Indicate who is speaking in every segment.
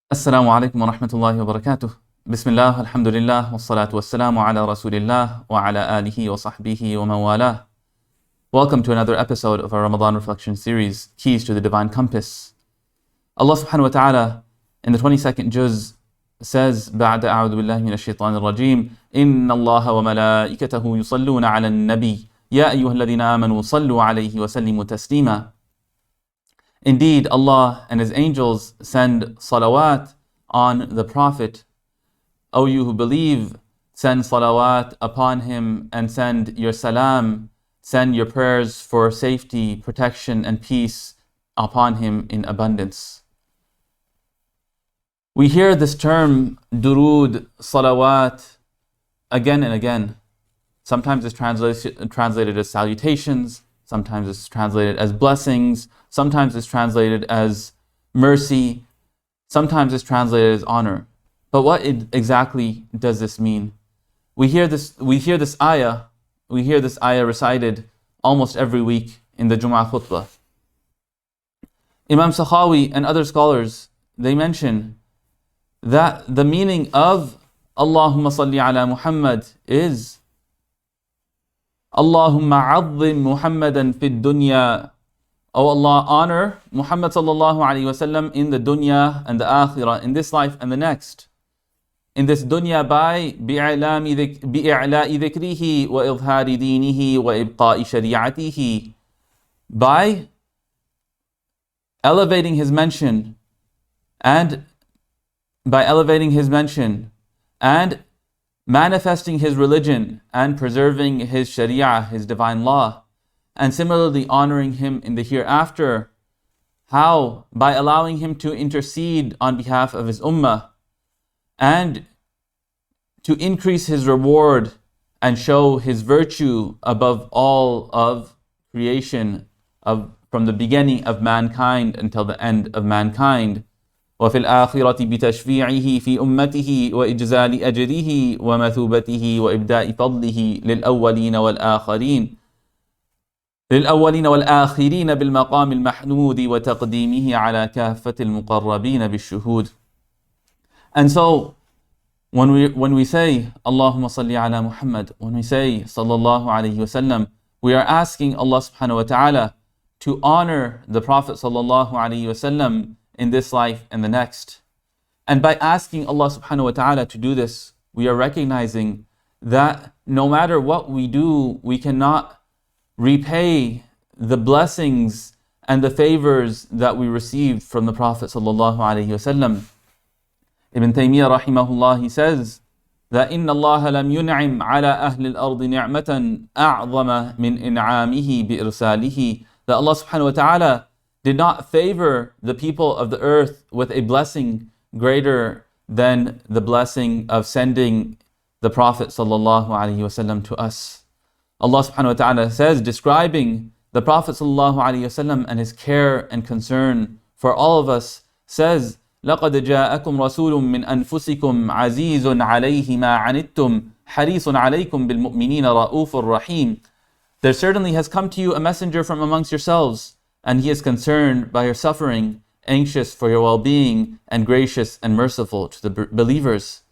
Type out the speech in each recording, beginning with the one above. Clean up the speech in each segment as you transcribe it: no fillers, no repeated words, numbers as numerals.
Speaker 1: Assalamu alaikum wa rahmatullahi wa barakatuh. Bismillah, alhamdulillah, wa salatu wa salamu ala rasulillah wa ala alihi wa sahbihi wa man walah. Welcome to another episode of our Ramadan reflection series, Keys to the Divine Compass. Allah subhanahu wa ta'ala in the 22nd juz says, بعد أعوذ بالله من الشيطان الرجيم إن الله وملائكته يصلون على النبي يا أيها الذين آمنوا صلوا عليه وسلموا تسليما. Indeed, Allah and His angels send salawat on the Prophet. O you who believe, send salawat upon him and send your salam, send your prayers for safety, protection and peace upon him in abundance. We hear this term durood, salawat again and again. Sometimes it's translated as salutations, sometimes it's translated as blessings, sometimes it's translated as mercy, sometimes it's translated as honor. But what exactly does this mean? We hear this ayah recited almost every week in the Jum'ah khutbah. Imam Sakhawi and other scholars, they mention that the meaning of Allahumma salli ala Muhammad is Allahumma azzim Muhammadan fid dunya. O Allah, honor Muhammad sallallahu alayhi wa sallam in the dunya and the Aakhira, in this life and the next. In this dunya by بِإِعْلَاءِ ذِكْرِهِ وَإِظْهَارِ دِينِهِ وَإِبْقَاءِ شَرِيعَتِهِ, by elevating His mention and manifesting His religion and preserving His sharia, His divine law, and similarly honoring Him in the hereafter. How? By allowing Him to intercede on behalf of His ummah and to increase His reward and show His virtue above all of creation, from the beginning of mankind until the end of mankind. وفي الآخرة بتشفيعه في أمته وإجزال أجره ومثوبته وإبداء فضله للأولين والآخرين بالمقام المحمود وتقديمه على كافة المقربين بالشهود. And so, when we say Allahumma salli ala Muhammad, when we say sallallahu alayhi wasallam, we are asking Allah subhanahu wa ta'ala to honor the Prophet sallallahu alayhi wasallam in this life and the next. And by asking Allah subhanahu wa ta'ala to do this, we are recognizing that no matter what we do, we cannot repay the blessings and the favors that we received from the Prophet sallallahu alayhi wasallam. Ibn Taymiyyah rahimahullah, he says that إِنَّ اللَّهَ لَمْ يُنْعِمْ عَلَى أَهْلِ الْأَرْضِ نِعْمَةً أَعْظَمَ مِنْ إِنْعَامِهِ بِإِرْسَالِهِ. That Allah subhanahu wa ta'ala did not favor the people of the earth with a blessing greater than the blessing of sending the Prophet sallallahu alaihi wasallam to us. Allah subhanahu wa ta'ala says, describing the Prophet sallallahu alaihi wasallam and his care and concern for all of us, says, لَقَدْ جَاءَكُمْ رَسُولٌ مِّنْ أَنفُسِكُمْ عَزِيزٌ عَلَيْهِ مَا عَنِتُّمْ حَرِيصٌ عَلَيْكُمْ بِالْمُؤْمِنِينَ رَؤُوفٌ رَحِيمٌ. There certainly has come to you a messenger from amongst yourselves, and he is concerned by your suffering, anxious for your well-being, and gracious and merciful to the believers.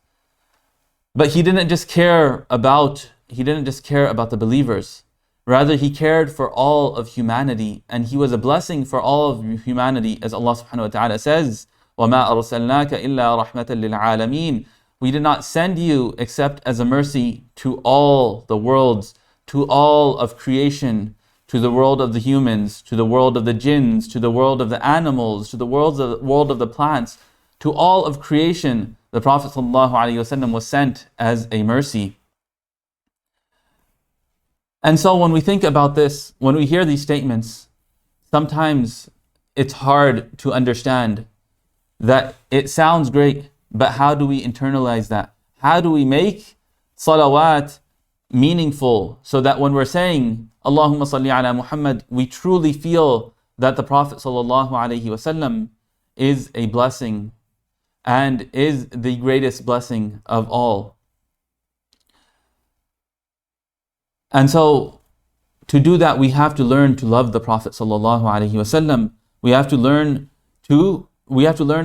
Speaker 1: But he didn't just care about the believers. Rather, he cared for all of humanity, and he was a blessing for all of humanity, as Allah subhanahu wa ta'ala says, وَمَا أَرْسَلْنَاكَ إِلَّا رَحْمَةً لِلْعَالَمِينَ. We did not send you except as a mercy to all the worlds, to all of creation, to the world of the humans, to the world of the jinns, to the world of the animals, to the world of the plants, to all of creation. The Prophet ﷺ was sent as a mercy. And so when we think about this, when we hear these statements, sometimes it's hard to understand that it sounds great, but how do we internalize that? How do we make salawat meaningful so that when we're saying Allahumma salli ala Muhammad, we truly feel that the Prophet sallallahu alaihi wasallam is a blessing and is the greatest blessing of all. And so to do that, we have to learn to love the Prophet sallallahu alaihi wasallam. We have to learn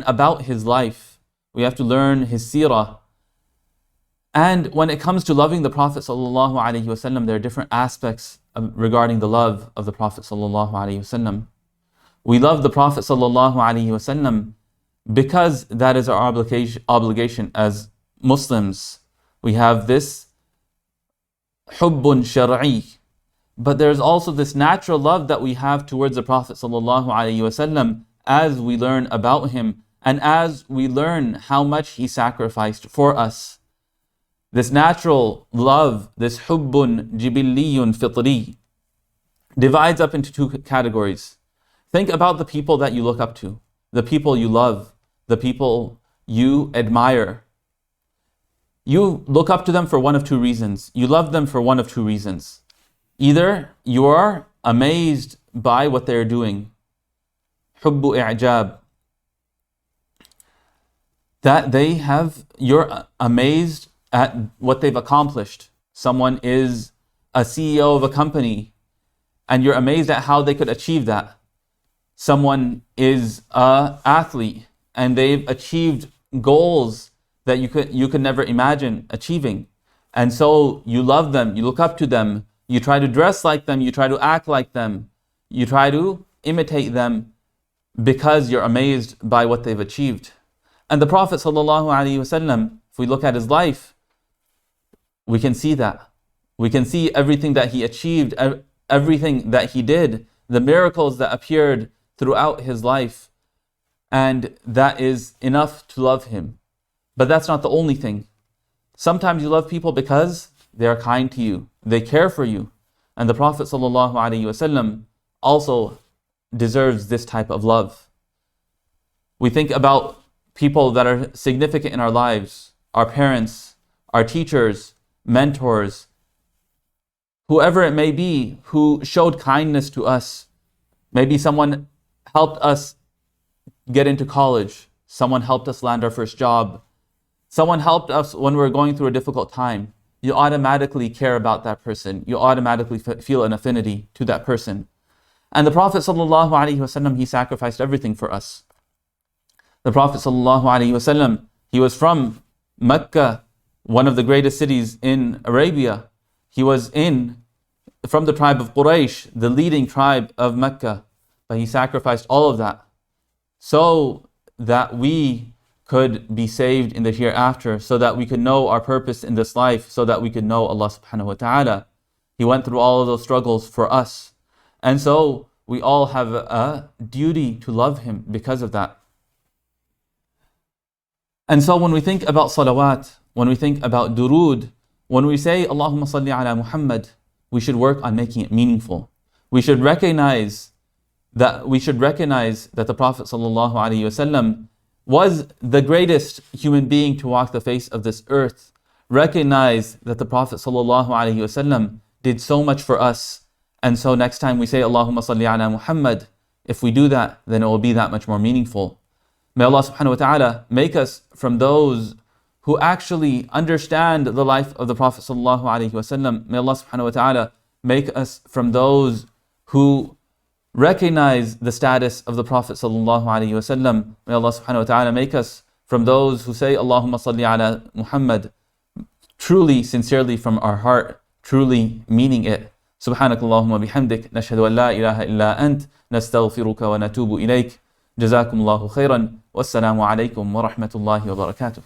Speaker 1: about his life We have to learn his seerah. And when it comes to loving the Prophet ﷺ, there are different aspects regarding the love of the Prophet ﷺ. We love the Prophet ﷺ because that is our obligation as Muslims. We have this hubbun shar'i, but there's also this natural love that we have towards the Prophet ﷺ as we learn about him and as we learn how much he sacrificed for us. This natural love, this hubbun jibilliyun fitri, divides up into two categories. Think about the people that you look up to, the people you love, the people you admire. You look up to them for one of two reasons. You love them for one of two reasons. Either you are amazed by what they're doing, hubbu i'jab, that you're amazed at what they've accomplished. Someone is a CEO of a company and you're amazed at how they could achieve that. Someone is an athlete and they've achieved goals that you could never imagine achieving. And so you love them, you look up to them, you try to dress like them, you try to act like them, you try to imitate them because you're amazed by what they've achieved. And the Prophet ﷺ, if we look at his life, we can see that. We can see everything that he achieved, everything that he did, the miracles that appeared throughout his life. And that is enough to love him. But that's not the only thing. Sometimes you love people because they are kind to you, they care for you. And the Prophet ﷺ also deserves this type of love. We think about people that are significant in our lives, our parents, our teachers, mentors, whoever it may be who showed kindness to us. Maybe someone helped us get into college, someone helped us land our first job, someone helped us when we were going through a difficult time. You automatically care about that person. You automatically feel an affinity to that person. And the Prophet ﷺ, he sacrificed everything for us. The Prophet ﷺ, he was from Mecca, one of the greatest cities in Arabia. He was from the tribe of Quraysh, the leading tribe of Mecca. But he sacrificed all of that so that we could be saved in the hereafter, so that we could know our purpose in this life, so that we could know Allah subhanahu wa ta'ala. He went through all of those struggles for us. And so we all have a duty to love him because of that. And so when we think about salawat, when we think about durood, when we say Allahumma salli ala Muhammad, we should work on making it meaningful. We should recognize that the Prophet ﷺ was the greatest human being to walk the face of this earth. Recognize that the Prophet ﷺ did so much for us. And so next time we say Allahumma salli ala Muhammad, if we do that, then it will be that much more meaningful. May Allah subhanahu wa ta'ala make us from those who actually understand the life of the Prophet ﷺ. May Allah subhanahu wa ta'ala make us from those who recognize the status of the Prophet ﷺ. May Allah subhanahu wa ta'ala make us from those who say Allahumma salli ala Muhammad truly, sincerely from our heart, truly meaning it. سبحانك اللهم وبحمدك نشهد أن لا إله إلا أنت نستغفرك ونتوب إليك جزاكم الله خيرا والسلام عليكم ورحمة الله وبركاته.